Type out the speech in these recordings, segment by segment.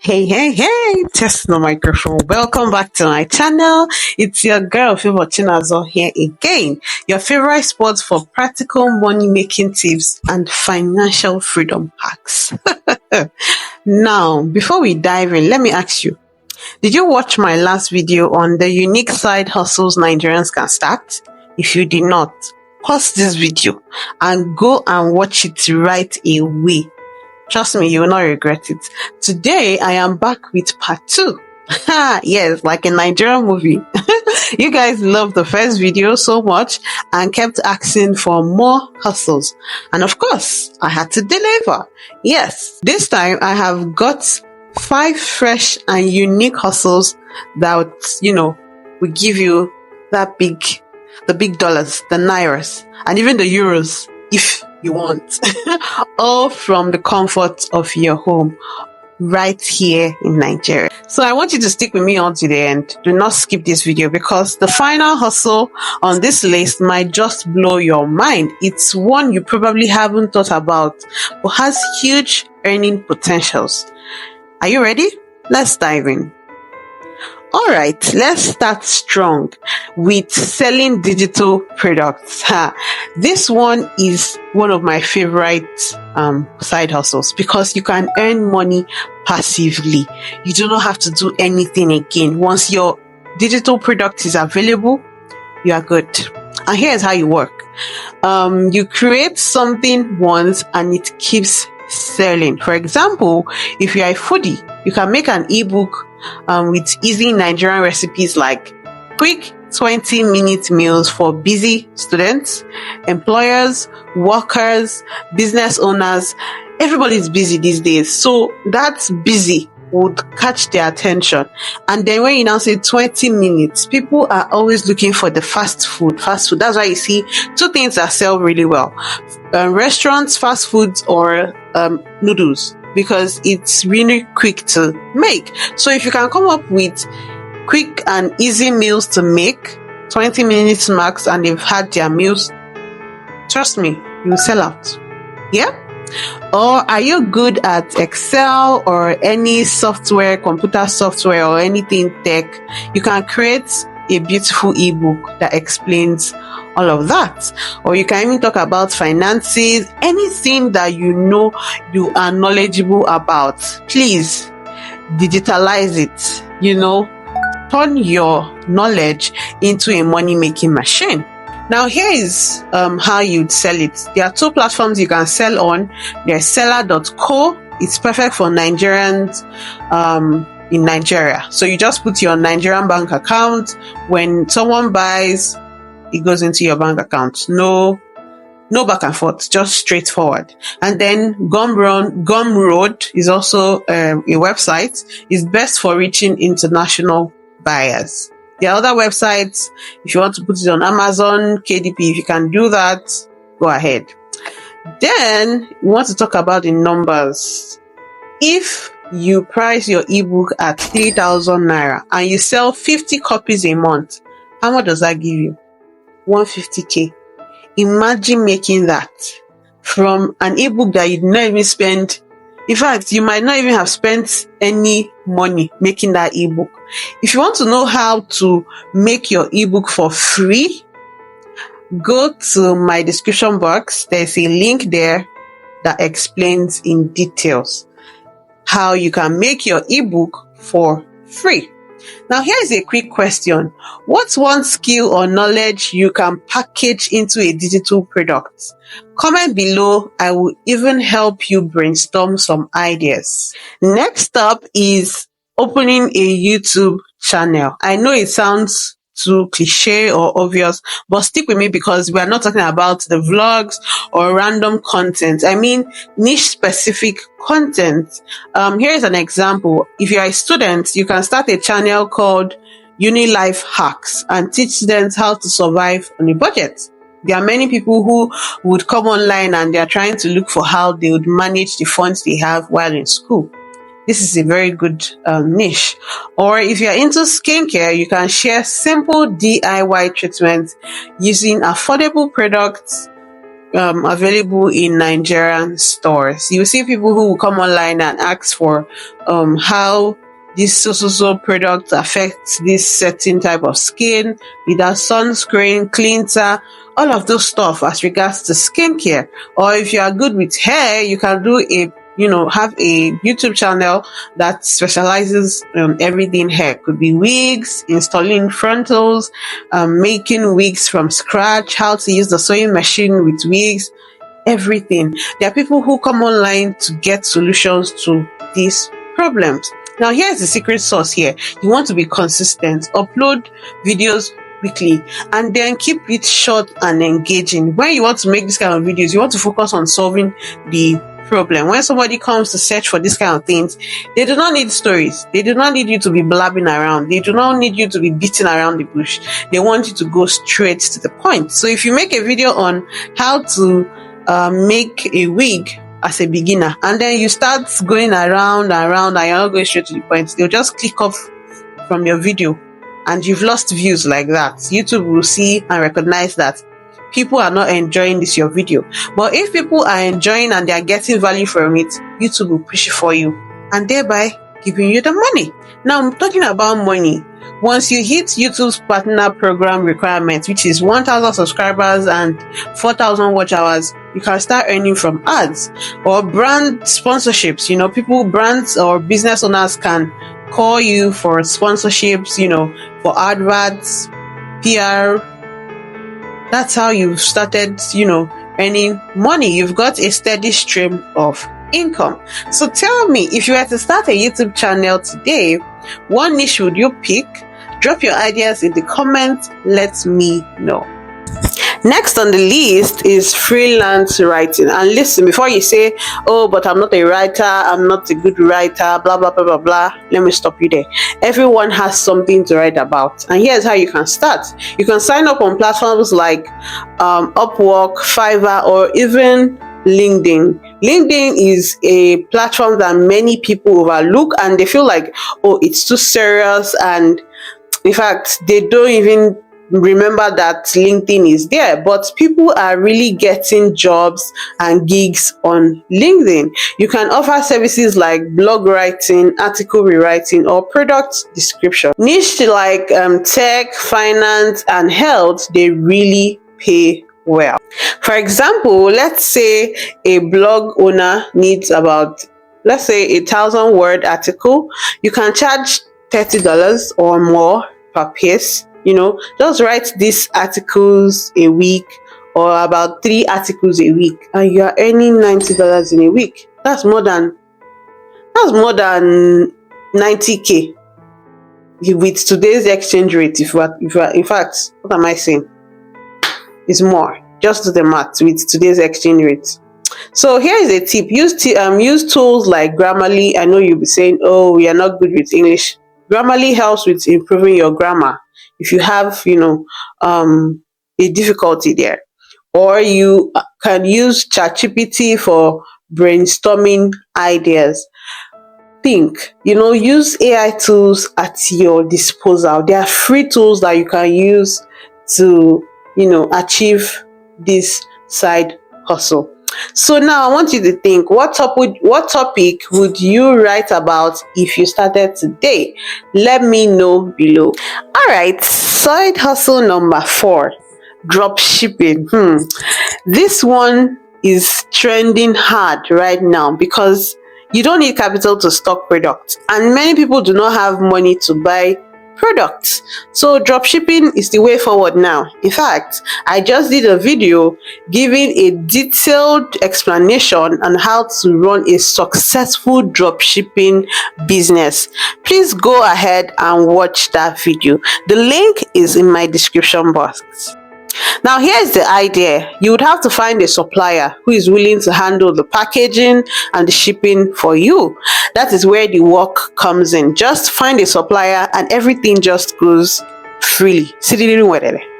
Hey, test the microphone. Welcome back to my channel. It's your girl, Favor Chinazo here again. Your favorite spot for practical money making tips and financial freedom hacks. Now, before we dive in, let me ask you, did you watch my last video on the unique side hustles Nigerians can start? If you did not, pause this video and go and watch it right away. Trust me, you will not regret it. Today, I am back with part 2. Yes, like a Nigerian movie. You guys loved the first video so much and kept asking for more hustles. And of course, I had to deliver. Yes, this time I have got 5 fresh and unique hustles that, will give you the big dollars, the nairas, and even the euros, if you want. All from the comfort of your home right here in Nigeria. So I want you to stick with me until the end. Do not skip this video because the final hustle on this list might just blow your mind. It's one you probably haven't thought about but has huge earning potentials. Are you ready? Let's dive in. Alright, let's start strong with selling digital products. This one is one of my favorite side hustles because you can earn money passively. You do not have to do anything again. Once your digital product is available, you are good. And here's how you work. You create something once and it keeps selling. For example, if you are a foodie, you can make an ebook with easy Nigerian recipes like quick 20-minute meals for busy students, employers, workers, business owners. Everybody's busy these days, so that's busy would catch their attention. And then when you now say 20 minutes, people are always looking for the fast food. That's why you see 2 things that sell really well: restaurants, fast foods, or noodles, because it's really quick to make. So if you can come up with quick and easy meals to make, 20 minutes max, and they've had their meals, trust me, you will sell out. Yeah? Or are you good at Excel or any software, computer software, or anything tech? You can create a beautiful ebook that explains all of that. Or you can even talk about finances, anything that you are knowledgeable about. Please digitalize it. Turn your knowledge into a money-making machine. Now here is how you'd sell it. There are 2 platforms you can sell on. There's seller.co. It's perfect for Nigerians in Nigeria. So you just put your Nigerian bank account. When someone buys, it goes into your bank account. No back and forth, just straightforward. And then Gumroad is also a website. It's best for reaching international buyers. There are other websites. If you want to put it on Amazon, KDP, if you can do that, go ahead. Then we want to talk about the numbers. If you price your ebook at 3,000 naira and you sell 50 copies a month, how much does that give you? 150k. Imagine making that from an ebook that you did not even spend. In fact, you might not even have spent any money making that ebook. If you want to know how to make your ebook for free, go to my description box. There's a link there that explains in details how you can make your ebook for free. Now, here's a quick question. What's one skill or knowledge you can package into a digital product? Comment below. I will even help you brainstorm some ideas. Next up is opening a YouTube channel. I know it sounds too cliche or obvious, but stick with me because we are not talking about the vlogs or random content. I mean niche specific content. Here is an example. If you are a student, you can start a channel called Uni Life Hacks and teach students how to survive on a budget. There are many people who would come online and they are trying to look for how they would manage the funds they have while in school. This is a very good niche. Or if you're into skincare, you can share simple DIY treatments using affordable products available in Nigerian stores. You see people who will come online and ask for how this so product affects this certain type of skin, either sunscreen, cleanser, all of those stuff as regards to skincare. Or if you are good with hair, you can do have a YouTube channel that specializes everything hair. Could be wigs, installing frontals, making wigs from scratch, how to use the sewing machine with wigs, everything. There are people who come online to get solutions to these problems. Now, here's the secret sauce here. You want to be consistent. Upload videos weekly and then keep it short and engaging. When you want to make this kind of videos, you want to focus on solving the problem. When somebody comes to search for this kind of things, they do not need stories. They do not need you to be blabbing around. They do not need you to be beating around the bush. They want you to go straight to the point. So if you make a video on how to make a wig as a beginner, and then you start going around and around and you're not going straight to the point, they'll just click off from your video and you've lost views like that. YouTube will see and recognize that people are not enjoying this your video. But if people are enjoying and they are getting value from it, YouTube will push it for you and thereby giving you the money. Now I'm talking about money. Once you hit YouTube's partner program requirement, which is 1,000 subscribers and 4,000 watch hours, you can start earning from ads or brand sponsorships. Brands or business owners can call you for sponsorships, for adverts, PR. That's how you've started, earning money. You've got a steady stream of income. So tell me, if you were to start a YouTube channel today, what niche would you pick? Drop your ideas in the comments. Let me know. Next on the list is freelance writing. And listen, before you say, oh, but I'm not a writer, I'm not a good writer, blah, blah, blah, blah, blah, let me stop you there. Everyone has something to write about. And here's how you can start. You can sign up on platforms like Upwork, Fiverr, or even LinkedIn. LinkedIn is a platform that many people overlook and they feel like, oh, it's too serious. And in fact, they don't even remember that LinkedIn is there, but people are really getting jobs and gigs on LinkedIn. You can offer services like blog writing, article rewriting, or product description. Niche like tech, finance, and health, they really pay well. For example, let's say a blog owner needs about, let's say, 1,000-word article. You can charge $30 or more per piece. Just write these articles a week or about 3 articles a week and you are earning $90 in a week. That's more than 90k with today's exchange rate. In fact, what am I saying? It's more. Just do the math with today's exchange rate. So here is a tip. Use tools like Grammarly. I know you'll be saying, oh, we are not good with English. Grammarly helps with improving your grammar if you have a difficulty there. Or you can use ChatGPT for brainstorming ideas. Use AI tools at your disposal. There are free tools that you can use to achieve this side hustle. So now I want you to think, what topic would you write about if you started today? Let me know below. All right, side hustle number 4, dropshipping. This one is trending hard right now because you don't need capital to stock products, and many people do not have money to buy products. So dropshipping is the way forward now. In fact, I just did a video giving a detailed explanation on how to run a successful dropshipping business. Please go ahead and watch that video. The link is in my description box. Now here's the idea. You would have to find a supplier who is willing to handle the packaging and the shipping for you. That is where the work comes in. Just find a supplier and everything just goes freely.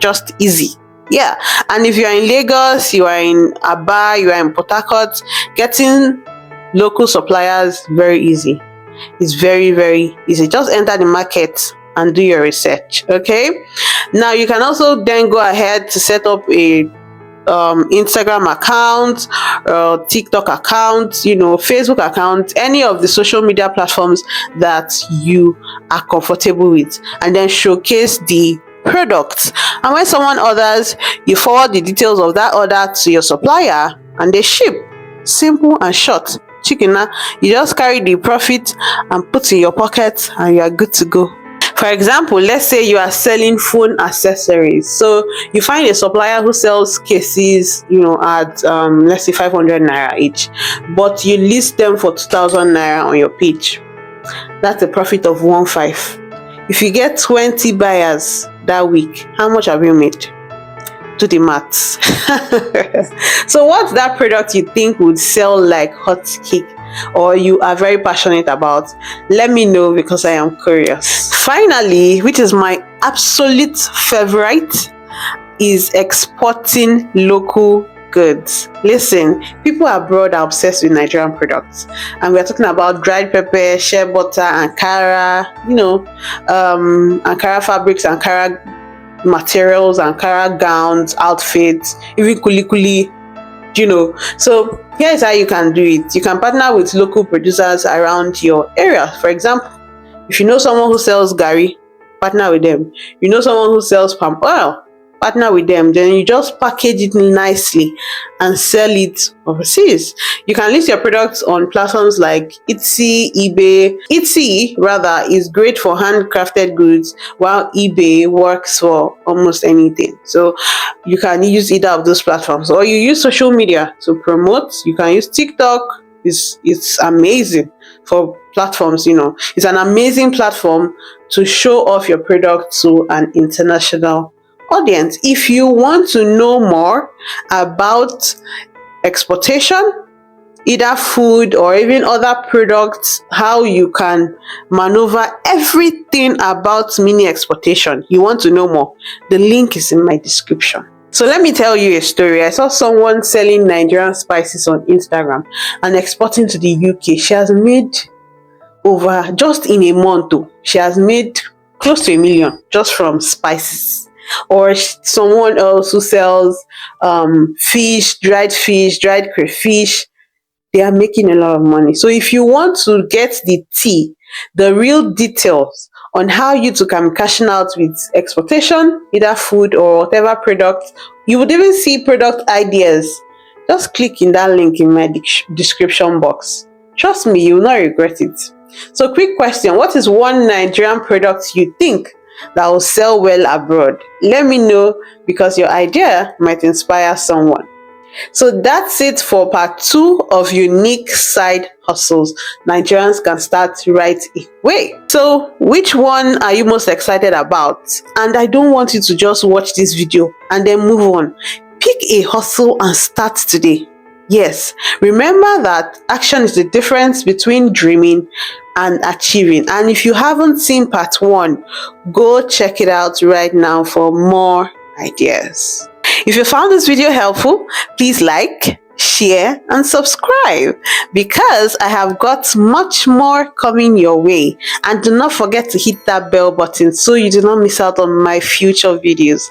Just easy. Yeah. And if you are in Lagos, you are in Aba, you are in Port Harcourt, getting local suppliers, very easy. It's very, very easy. Just enter the market and do your research. Okay, now you can also then go ahead to set up a Instagram account, TikTok account, Facebook account, any of the social media platforms that you are comfortable with, and then showcase the products. And when someone orders, you forward the details of that order to your supplier and they ship. Simple and short. Chicken, you just carry the profit and put in your pocket and you are good to go. For example, let's say you are selling phone accessories. So you find a supplier who sells cases, at let's say 500 naira each, but you list them for 2,000 naira on your page. That's a profit of 1,500. If you get 20 buyers that week, how much have you made? Do the maths. So what's that product you think would sell like hot cake, or you are very passionate about? Let me know, because I am curious. Finally, which is my absolute favorite, is exporting local goods. Listen, people abroad are obsessed with Nigerian products, and we're talking about dried pepper, shea butter, Ankara, Ankara fabrics, Ankara materials, Ankara gowns, outfits, even kuli. So here's how you can do it. You can partner with local producers around your area. For example, if you know someone who sells gari, partner with them. You know someone who sells palm oil, partner with them. Then you just package it nicely and sell it overseas. You can list your products on platforms like Etsy, eBay. Etsy rather is great for handcrafted goods, while eBay works for almost anything. So you can use either of those platforms, or you use social media to promote. You can use TikTok. It's amazing for platforms. It's an amazing platform to show off your product to an international audience. If you want to know more about exportation, either food or even other products, how you can maneuver everything about mini exportation, you want to know more, the link is in my description. So let me tell you a story. I saw someone selling Nigerian spices on Instagram and exporting to the UK. She has made over, just in a month, she has made close to 1 million just from spices. Or someone else who sells fish, dried crayfish, they are making a lot of money. So if you want to get the tea, the real details on how you too can cashing out with exportation, either food or whatever product, you would even see product ideas, just click in that link in my description box. Trust me, you will not regret it. So quick question, what is one Nigerian product you think that will sell well abroad? Let me know, because your idea might inspire someone. So that's it for part 2 of unique side hustles Nigerians can start right away. So which one are you most excited about? And I don't want you to just watch this video and then move on. Pick a hustle and start today. Yes, remember that action is the difference between dreaming and achieving. And if you haven't seen part 1, go check it out right now for more ideas. If you found this video helpful, please like, share, and subscribe, because I have got much more coming your way. And do not forget to hit that bell button so you do not miss out on my future videos.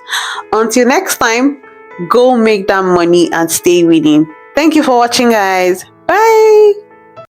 Until next time, go make that money and stay winning. Thank you for watching, guys. Bye.